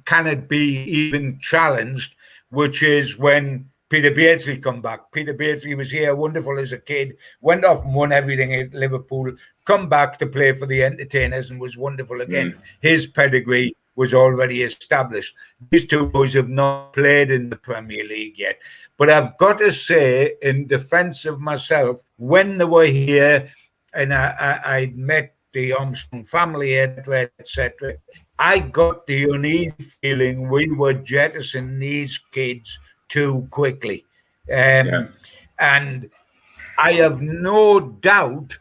cannot be even challenged, which is when Peter Beardsley come back. Peter Beardsley was here, wonderful as a kid, went off and won everything at Liverpool, come back to play for the Entertainers and was wonderful again. His pedigree was already established. These two boys have not played in the Premier League yet. But I've got to say, in defence of myself, when they were here and I met the Armstrong family, etc., I got the uneasy feeling we were jettisoning these kids too quickly. And I have no doubt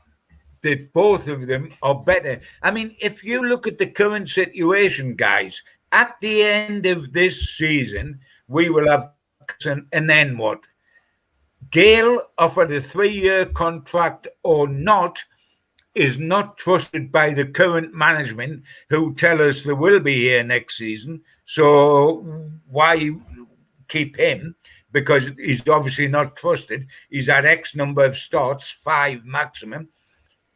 that both of them are better. I mean, if you look at the current situation, guys, at the end of this season, we will have, and then what? Gale, offered a 3-year contract or not, is not trusted by the current management, who tell us they will be here next season. So why keep him? Because he's obviously not trusted. He's had X number of starts, 5 maximum.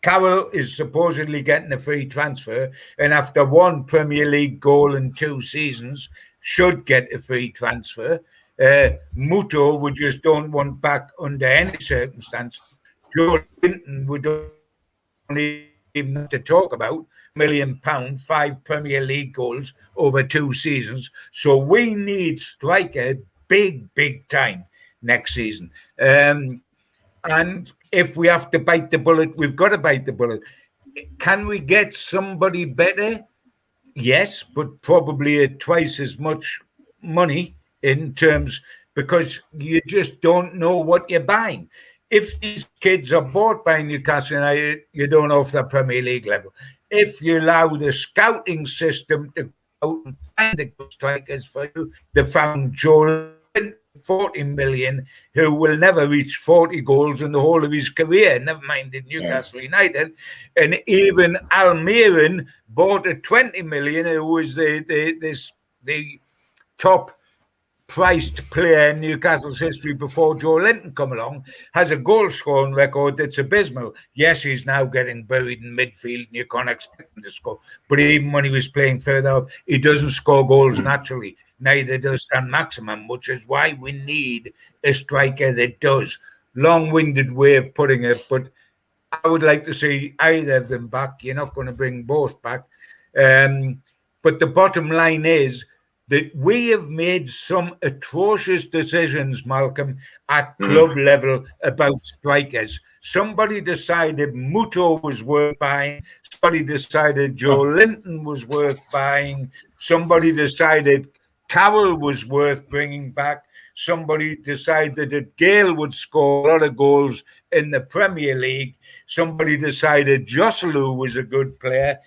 Carroll is supposedly getting a free transfer, and after 1 Premier League goal in 2 seasons, should get a free transfer. Muto, we just don't want back under any circumstance. Joe Linton, we don't even have to talk about. £1 million, 5 Premier League goals over 2 seasons. So we need striker big time next season. And if we have to bite the bullet, we've got to bite the bullet. Can we get somebody better? Yes, but probably at twice as much money in terms, because you just don't know what you're buying. If these kids are bought by Newcastle United, you don't know if they're Premier League level. If you allow the scouting system to go out and find the good strikers for you, they found Joel 40 million, who will never reach 40 goals in the whole of his career, never mind in Newcastle United. And even Almiron bought a 20 million, who was the top priced player in Newcastle's history before Joe Linton come along, has a goal scoring record that's abysmal. Yes, he's now getting buried in midfield and you can't expect him to score. But even when he was playing further up, he doesn't score goals naturally. Neither does Stan Maximum, which is why we need a striker that does. Long-winded way of putting it, but I would like to see either of them back. You're not going to bring both back. But the bottom line is that we have made some atrocious decisions, Malcolm, at club level about strikers. Somebody decided Muto was worth buying. Somebody decided Joe Linton was worth buying. Somebody decided Carroll was worth bringing back. Somebody decided that Gale would score a lot of goals in the Premier League. Somebody decided Joselu was a good player.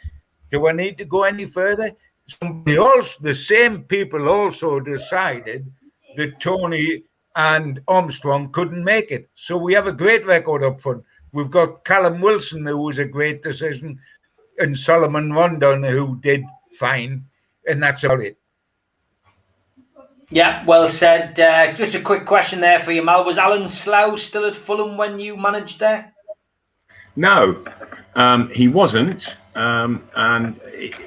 Do I need to go any further? Somebody else, the same people also decided that Tony and Armstrong couldn't make it. So we have a great record up front. We've got Callum Wilson, who was a great decision, and Solomon Rondon, who did fine, and that's about it. Yeah, well said. Just a quick question there for you, Mal. Was Alan Slough still at Fulham when you managed there? No, he wasn't. And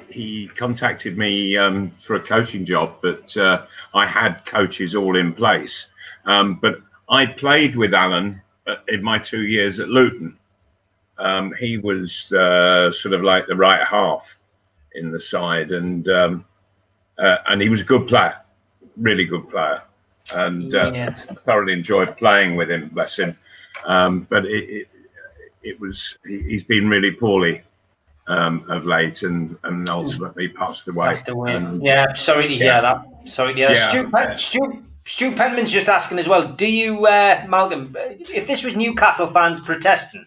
he contacted me for a coaching job, but I had coaches all in place. But I played with Alan in my 2 years at Luton. He was sort of like the right half in the side, and he was a good player, really good player, and thoroughly enjoyed playing with him. Bless him. But he's been really poorly of late, and ultimately passed away. Yeah, sorry to hear that. Sorry to hear that. Stu Penman's just asking as well, do you, Malcolm, if this was Newcastle fans protesting,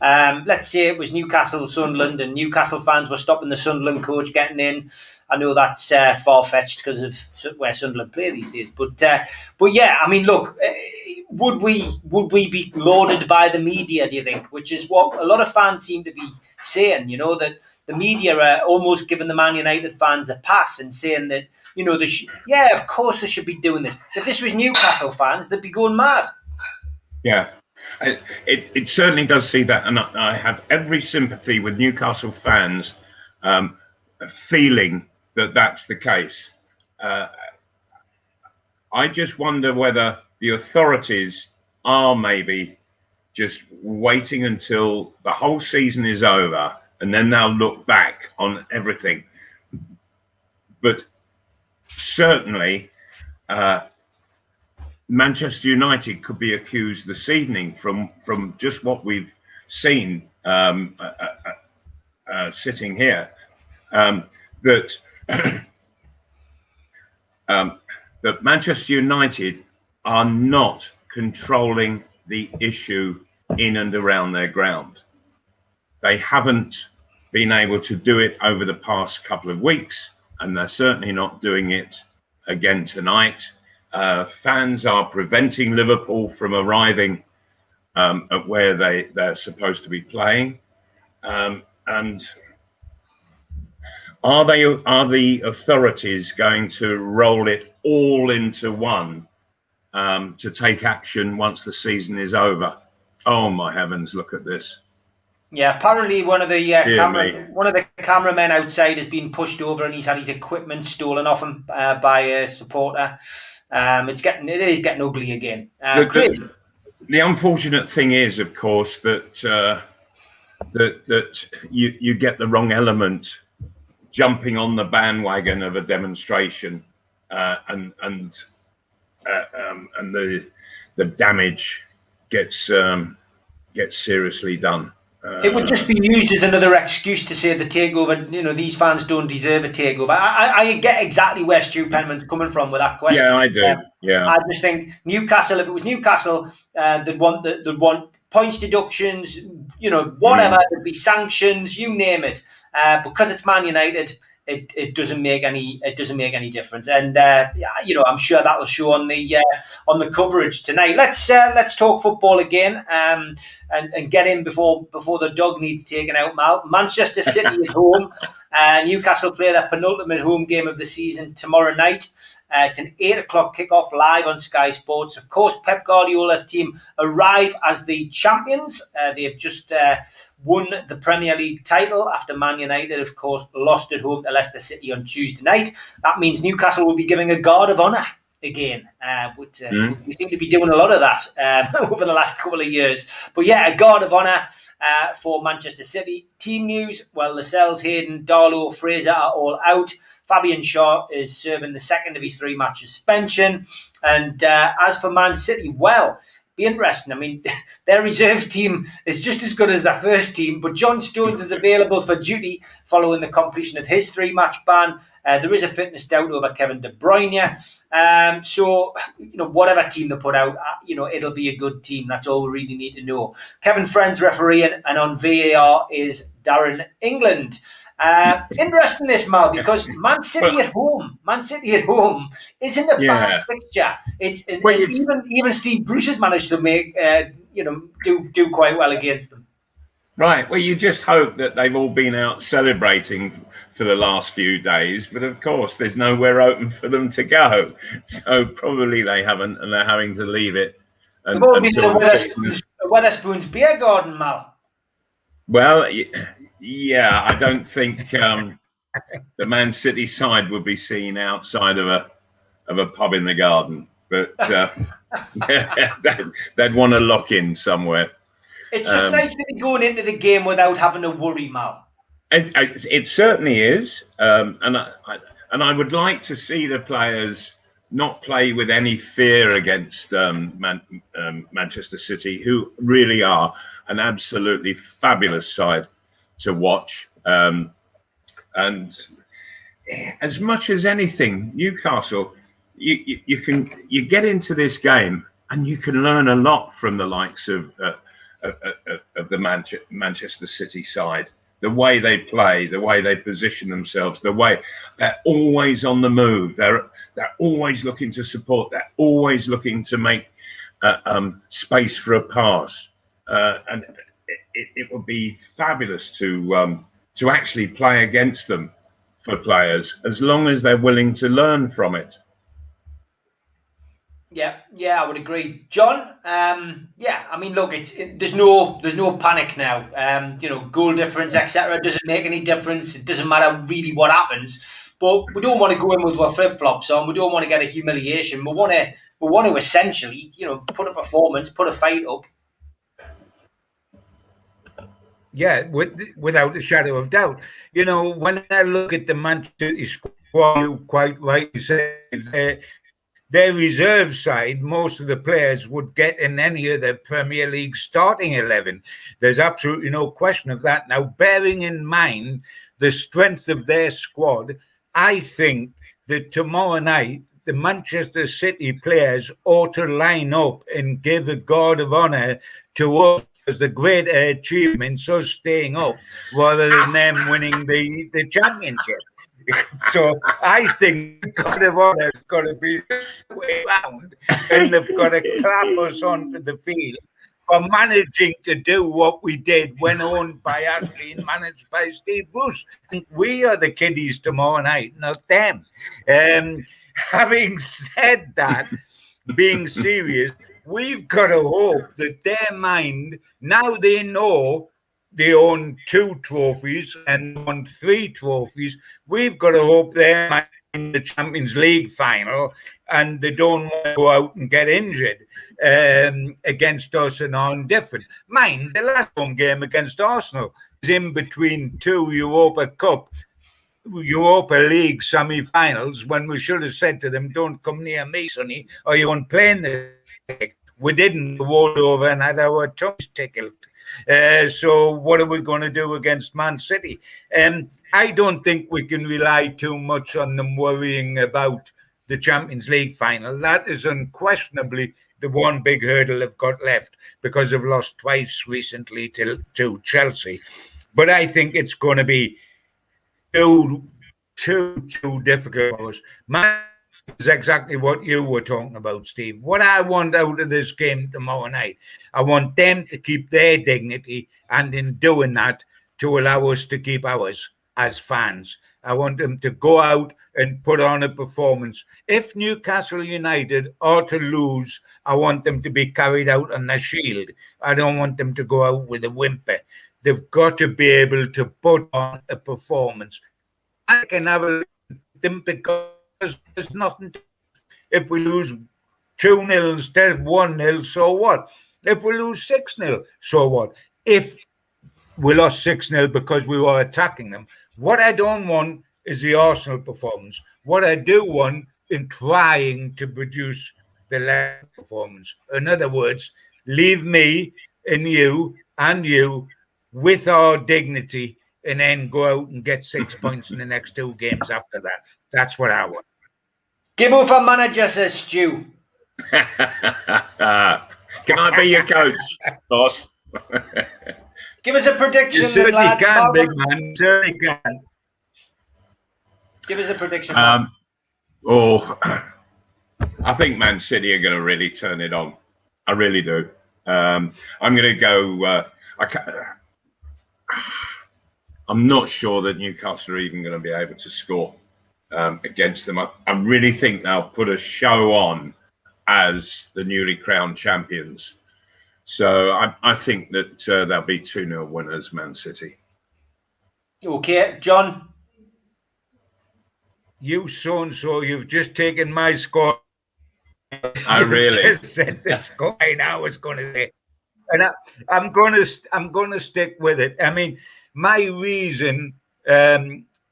let's say it was Newcastle, Sunderland, and Newcastle fans were stopping the Sunderland coach getting in. I know that's far-fetched because of where Sunderland play these days. But yeah, I mean, look, would we be lauded by the media, do you think? Which is what a lot of fans seem to be saying, you know, that the media are almost giving the Man United fans a pass and saying that, you know, of course they should be doing this. If this was Newcastle fans, they'd be going mad. Yeah. It certainly does see that, and I have every sympathy with Newcastle fans feeling that that's the case. I just wonder whether the authorities are maybe just waiting until the whole season is over, and then they'll look back on everything. But certainly, Manchester United could be accused this evening from just what we've seen sitting here, that that Manchester United are not controlling the issue in and around their ground. They haven't been able to do it over the past couple of weeks, and they're certainly not doing it again tonight. Fans are preventing Liverpool from arriving at where they're supposed to be playing. And are the authorities going to roll it all into one to take action once the season is over? Oh my heavens! Look at this. Yeah, apparently one of the cameramen outside has been pushed over, and he's had his equipment stolen off him by a supporter. It is getting ugly again. The unfortunate thing is, of course, that you get the wrong element jumping on the bandwagon of a demonstration, and the damage gets seriously done. It would just be used as another excuse to say the takeover, you know, these fans don't deserve a takeover. I get exactly where Stu Penman's coming from with that question. Yeah, I do. I just think Newcastle, if it was Newcastle, they'd want points deductions, you know, whatever, there'd be sanctions, you name it. Because it's Man United, it doesn't make any difference, and you know, I'm sure that will show on the coverage tonight. Let's talk football again, and get in before the dog needs taken out. Mal, Manchester City at home, Newcastle play their penultimate home game of the season tomorrow night. It's an 8:00 kickoff live on Sky Sports. Of course, Pep Guardiola's team arrive as the champions. They have just won the Premier League title after Man United, of course, lost at home to Leicester City on Tuesday night. That means Newcastle will be giving a guard of honour again. We seem to be doing a lot of that over the last couple of years. But yeah, a guard of honour for Manchester City. Team news, well, Lascelles, Hayden, Darlow, Fraser are all out. Fabian Shaw is serving the second of his 3-match suspension. And as for Man City, well, be interesting. I mean, their reserve team is just as good as their first team, but John Stones is available for duty following the completion of his 3-match ban. There is a fitness doubt over Kevin De Bruyne. So, you know, whatever team they put out, you know, it'll be a good team. That's all we really need to know. Kevin Friend's refereeing, and on VAR is Darren England. Interesting this, Mal, because Man City at home isn't a bad fixture. Yeah, even Steve Bruce has managed to make do quite well against them. Right. Well, you just hope that they've all been out celebrating for the last few days, but of course, there's nowhere open for them to go. So probably they haven't, and they're having to leave it. They've all been in a Wetherspoons beer garden, Mal. Well, yeah, I don't think the Man City side would be seen outside of a pub in the garden, but they'd want to lock in somewhere. It's just nice to be going into the game without having to worry, Mal. It certainly is, and I would like to see the players not play with any fear against Manchester City, who really are an absolutely fabulous side to watch. And as much as anything, Newcastle, you get into this game and you can learn a lot from the likes of the Manchester City side. The way they play, the way they position themselves, the way they're always on the move. They're always looking to support. They're always looking to make space for a pass. And it would be fabulous to actually play against them for players, as long as they're willing to learn from it. Yeah, I would agree, John. I mean, look, there's no panic now. Goal difference, etc., doesn't make any difference. It doesn't matter really what happens. But we don't want to go in with our flip flops on. We don't want to get a humiliation. We want to essentially, put a performance, put a fight up. Yeah, without a shadow of doubt. When I look at the Manchester City squad, you quite rightly said, their reserve side, most of the players would get in any of the Premier League starting 11. There's absolutely no question of that. Now, bearing in mind the strength of their squad, I think that tomorrow night, the Manchester City players ought to line up and give a guard of honour to us as the great achievements of staying up rather than them winning the championship. So I think the God of Honour has got to be the way around, and they've got to clap us onto the field for managing to do what we did when owned by Ashley and managed by Steve Bruce. I think we are the kiddies tomorrow night, not them. Having said that, being serious, we've got to hope that their mind, now they know they own 2 trophies and won 3 trophies, we've got to hope they're mind in the Champions League final and they don't want to go out and get injured against us and are indifferent. Mind, the last home game against Arsenal is in between 2 Europa League semi-finals, when we should have said to them, don't come near me, sonny, or you won't play in the league. We didn't. Rolled over and had our toes tickled. So what are we going to do against Man City? I don't think we can rely too much on them worrying about the Champions League final. That is unquestionably the one big hurdle they've got left, because they've lost twice recently to Chelsea. But I think it's going to be too difficult for us. Is exactly what you were talking about, Steve. What I want out of this game tomorrow night, I want them to keep their dignity, and in doing that, to allow us to keep ours as fans. I want them to go out and put on a performance. If Newcastle United are to lose, I want them to be carried out on their shield. I don't want them to go out with a whimper. They've got to be able to put on a performance. I can have a them because there's nothing. If we lose 2-0 instead of 1-0, so what? If we lose 6-0, so what? If we lost 6-0 because we were attacking them, what I don't want is the Arsenal performance. What I do want in trying to produce the Leicester performance. In other words, leave me and you with our dignity, and then go out and get 6 points in the next 2 games after that. That's what I want. Gibbo for manager, says Stu. Can I be your coach, boss? Give us a prediction, You certainly lads. can, big man. Certainly can. Give us a prediction. I think Man City are going to really turn it on. I really do. I'm going to go. I'm not sure that Newcastle are even going to be able to score against them. I really think they'll put a show on as the newly crowned champions. So I think that they'll be 2-0 winners, Man City. Okay, John. You so-and-so, you've just taken my score. I really just said the score I was going to say, and I'm going to stick with it. I mean, my reason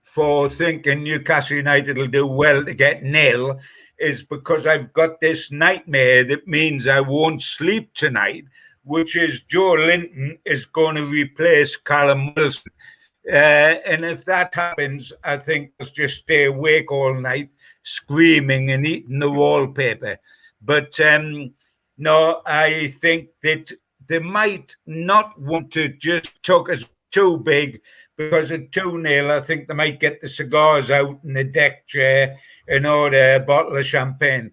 for thinking Newcastle United will do well to get nil is because I've got this nightmare that means I won't sleep tonight, which is Joe Linton is going to replace Callum Wilson. And if that happens, I think I'll just stay awake all night, screaming and eating the wallpaper. But no, I think that they might not want to just chuck us too big, because at 2-0, I think they might get the cigars out in the deck chair and order a bottle of champagne.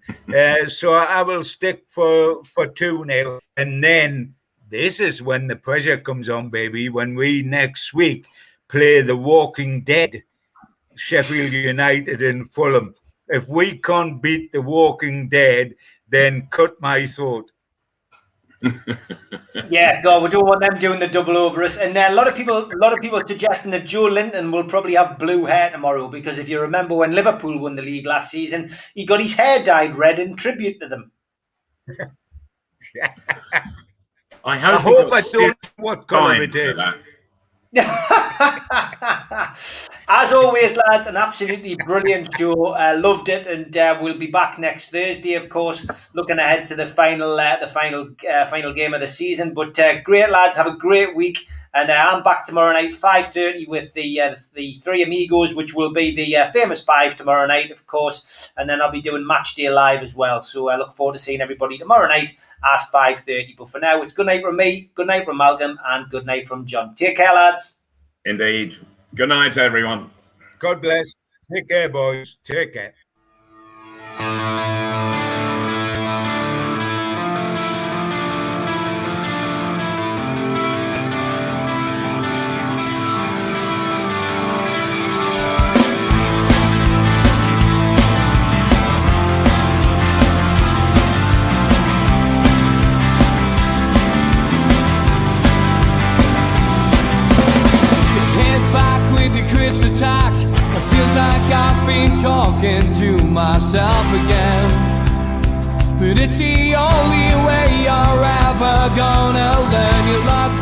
So I will stick for 2-0. And then this is when the pressure comes on, baby, when we next week play The Walking Dead, Sheffield United and Fulham. If we can't beat The Walking Dead, then cut my throat. Yeah, God, we don't want them doing the double over us. And a lot of people suggesting that Joe Linton will probably have blue hair tomorrow, because if you remember when Liverpool won the league last season, he got his hair dyed red in tribute to them. I hope I don't know what colour it is. As always, lads, an absolutely brilliant show. Loved it, and we'll be back next Thursday, of course, looking ahead to the final game of the season. But great, lads, have a great week, and I'm back tomorrow night 5:30 with the Three Amigos, which will be the famous five tomorrow night, of course, and then I'll be doing Match Day Live as well. So I look forward to seeing everybody tomorrow night at 5:30. But for now, it's good night from me, good night from Malcolm, and good night from John. Take care, lads. Indeed. Good night, everyone. God bless. Take care, boys. Take care. Attack. It feels like I've been talking to myself again, but it's the only way you're ever gonna learn. You look